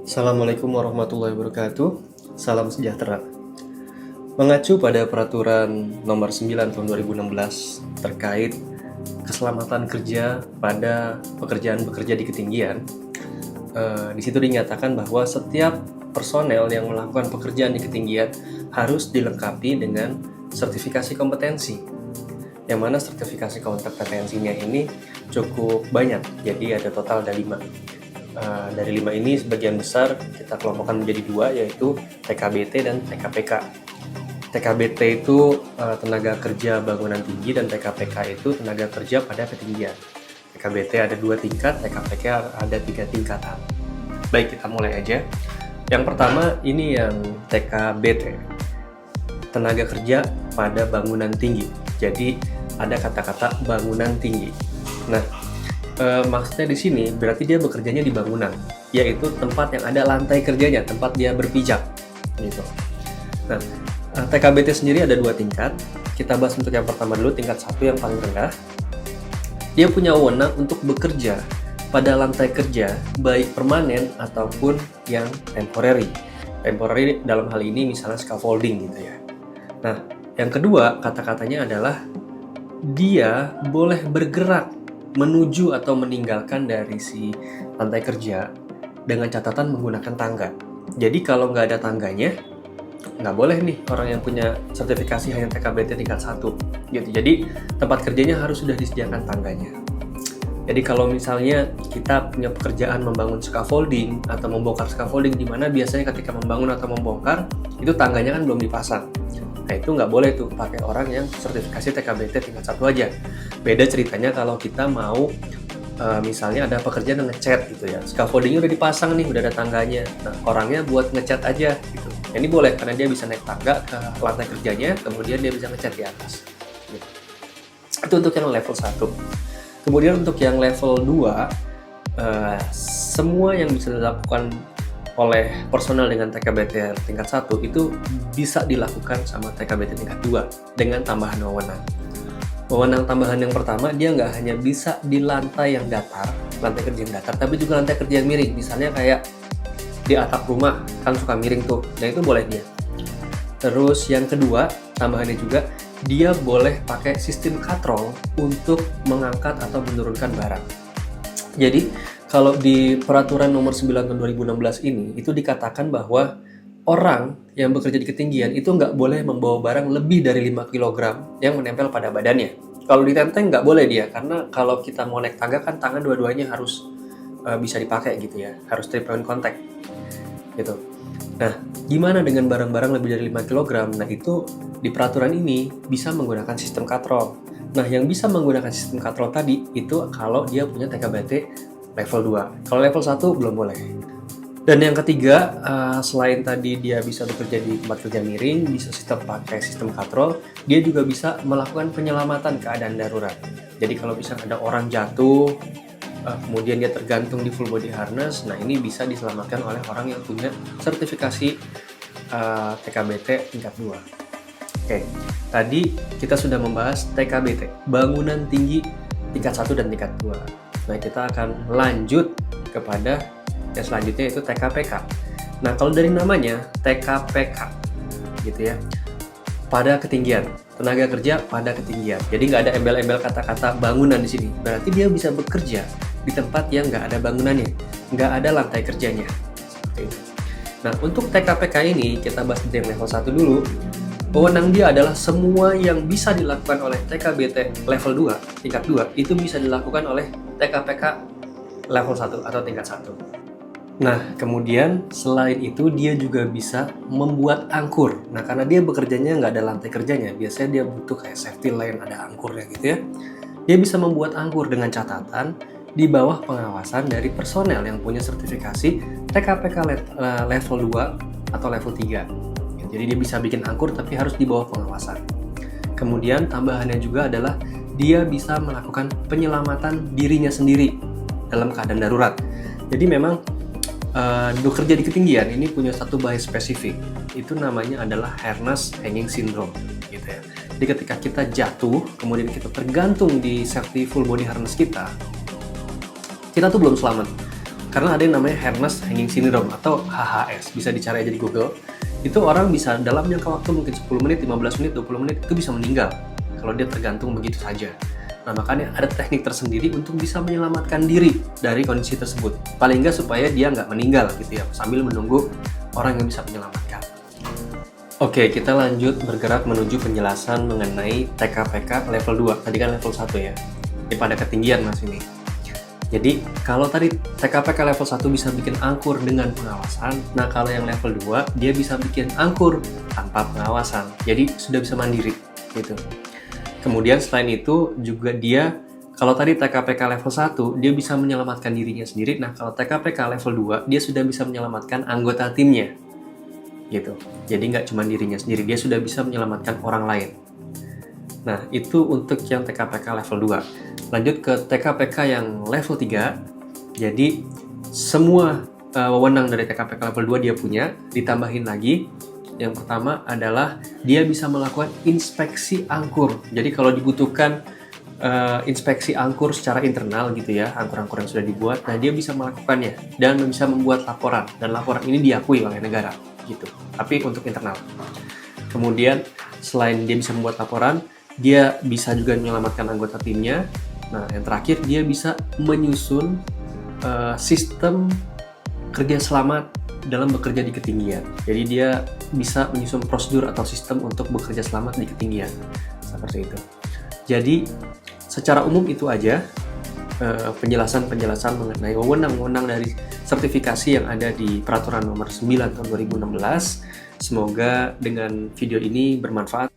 Assalamualaikum warahmatullahi wabarakatuh. Salam sejahtera. Mengacu pada peraturan nomor 9 tahun 2016 terkait keselamatan kerja pada pekerjaan-pekerja di ketinggian, di situ dinyatakan bahwa setiap personel yang melakukan pekerjaan di ketinggian harus dilengkapi dengan sertifikasi kompetensi. Yang mana sertifikasi kompetensinya ini cukup banyak, jadi ada total ada 5. Dari 5 ini sebagian besar kita kelompokkan menjadi 2, yaitu TKBT dan TKPK. TKBT itu tenaga kerja bangunan tinggi dan TKPK itu tenaga kerja pada ketinggian. TKBT ada 2 tingkat, TKPK ada 3 tingkatan. Baik, kita mulai aja. Yang pertama ini yang TKBT, tenaga kerja pada bangunan tinggi. Jadi ada kata-kata bangunan tinggi. Nah, maksudnya di sini berarti dia bekerjanya di bangunan, yaitu tempat yang ada lantai kerjanya, tempat dia berpijak, gitu. Nah, TKBT sendiri ada 2 tingkat. Kita bahas untuk yang pertama dulu, tingkat 1 yang paling rendah. Dia punya wewenang untuk bekerja pada lantai kerja, baik permanen ataupun yang temporary. Temporary dalam hal ini misalnya scaffolding gitu ya. Nah, yang kedua kata-katanya adalah dia boleh bergerak menuju atau meninggalkan dari si lantai kerja dengan catatan menggunakan tangga. Jadi kalau nggak ada tangganya, nggak boleh nih orang yang punya sertifikasi hanya TKBT tingkat 1 gitu. Jadi tempat kerjanya harus sudah disediakan tangganya. Jadi kalau misalnya kita punya pekerjaan membangun scaffolding atau membongkar scaffolding, di mana biasanya ketika membangun atau membongkar itu tangganya kan belum dipasang. Nah itu nggak boleh tuh pakai orang yang sertifikasi TKBT tingkat 1 aja. Beda ceritanya kalau kita mau misalnya ada pekerjaan yang ngecat gitu ya, scaffoldingnya udah dipasang nih, udah ada tangganya. Nah orangnya buat ngecat aja gitu. Ini boleh karena dia bisa naik tangga ke lantai kerjanya, kemudian dia bisa ngecat di atas. Gitu. Itu untuk yang level 1. Kemudian untuk yang level 2, semua yang bisa dilakukan oleh personel dengan TKBT tingkat 1 itu bisa dilakukan sama TKBT tingkat 2 dengan tambahan wewenang. Wewenang tambahan yang pertama, dia nggak hanya bisa di lantai yang datar, lantai kerja yang datar, tapi juga lantai kerja yang miring. Misalnya kayak di atap rumah, kan suka miring tuh, dan itu boleh dia. Terus yang kedua, tambahannya juga, dia boleh pakai sistem katrol untuk mengangkat atau menurunkan barang. Jadi, kalau di peraturan nomor 9 tahun 2016 ini, itu dikatakan bahwa orang yang bekerja di ketinggian itu nggak boleh membawa barang lebih dari 5 kg yang menempel pada badannya. Kalau ditenteng nggak boleh dia, karena kalau kita mau naik tangga kan tangan dua-duanya harus bisa dipakai gitu ya, harus 3 point contact gitu. Nah, gimana dengan barang-barang lebih dari 5 kg? Nah, itu di peraturan ini bisa menggunakan sistem katrol. Nah, yang bisa menggunakan sistem katrol tadi itu kalau dia punya TKBT level 2. Kalau level 1 belum boleh. Dan yang ketiga, selain tadi dia bisa bekerja di tempat kerja miring, bisa pakai sistem katrol, dia juga bisa melakukan penyelamatan keadaan darurat. Jadi kalau misalnya ada orang jatuh, kemudian dia tergantung di full body harness, nah ini bisa diselamatkan oleh orang yang punya sertifikasi TKBT tingkat 2. Oke, tadi kita sudah membahas TKBT, bangunan tinggi tingkat 1 dan tingkat 2. Nah, kita akan lanjut kepada yang selanjutnya, yaitu TKPK. Nah, kalau dari namanya TKPK gitu ya, pada ketinggian, tenaga kerja pada ketinggian. Jadi nggak ada embel-embel kata-kata bangunan di sini. Berarti dia bisa bekerja di tempat yang nggak ada bangunannya, nggak ada lantai kerjanya. Seperti itu. Nah, untuk TKPK ini kita bahas di level 1 dulu. Wewenang dia adalah semua yang bisa dilakukan oleh TKBT level 2, tingkat 2, itu bisa dilakukan oleh TKPK level 1 atau tingkat 1. Nah, kemudian selain itu dia juga bisa membuat angkur. Nah, karena dia bekerjanya nggak ada lantai kerjanya, biasanya dia butuh kayak safety line, ada angkurnya gitu ya. Dia bisa membuat angkur dengan catatan di bawah pengawasan dari personel yang punya sertifikasi TKPK level 2 atau level 3. Jadi dia bisa bikin angkur tapi harus di bawah pengawasan. Kemudian tambahannya juga adalah dia bisa melakukan penyelamatan dirinya sendiri dalam keadaan darurat. Jadi memang bekerja di ketinggian ini punya satu bahaya spesifik. Itu namanya adalah harness hanging syndrome gitu ya. Jadi ketika kita jatuh, kemudian kita tergantung di safety full body harness kita tuh belum selamat. Karena ada yang namanya Harness Hanging Syndrome atau HHS, bisa dicari aja di Google. Itu orang bisa dalam jangka waktu mungkin 10 menit, 15 menit, 20 menit itu bisa meninggal kalau dia tergantung begitu saja. Nah, makanya ada teknik tersendiri untuk bisa menyelamatkan diri dari kondisi tersebut. Paling nggak supaya dia nggak meninggal gitu ya, sambil menunggu orang yang bisa menyelamatkan. Oke, kita lanjut bergerak menuju penjelasan mengenai TKPK level 2. Tadi kan level 1 ya. Ini pada ketinggian Mas ini. Jadi, kalau tadi TKPK level 1 bisa bikin angkur dengan pengawasan, nah kalau yang level 2, dia bisa bikin angkur tanpa pengawasan. Jadi, sudah bisa mandiri gitu. Kemudian selain itu juga dia, kalau tadi TKPK level 1, dia bisa menyelamatkan dirinya sendiri. Nah, kalau TKPK level 2, dia sudah bisa menyelamatkan anggota timnya. Gitu. Jadi nggak cuma dirinya sendiri, dia sudah bisa menyelamatkan orang lain. Nah, itu untuk yang TKPK level 2. Lanjut ke TKPK yang level 3. Jadi, semua wewenang dari TKPK level 2 dia punya, ditambahin lagi. Yang pertama adalah dia bisa melakukan inspeksi angkur. Jadi kalau dibutuhkan inspeksi angkur secara internal gitu ya, angkur-angkur yang sudah dibuat, nah dia bisa melakukannya dan bisa membuat laporan, dan laporan ini diakui oleh negara gitu. Tapi untuk internal. Kemudian selain dia bisa membuat laporan, dia bisa juga menyelamatkan anggota timnya. Nah, yang terakhir dia bisa menyusun sistem kerja selamat dalam bekerja di ketinggian. Jadi dia bisa menyusun prosedur atau sistem untuk bekerja selamat di ketinggian. Seperti itu. Jadi secara umum itu aja penjelasan-penjelasan mengenai wewenang-wewenang dari sertifikasi yang ada di Peraturan Nomor 9 Tahun 2016. Semoga dengan video ini bermanfaat.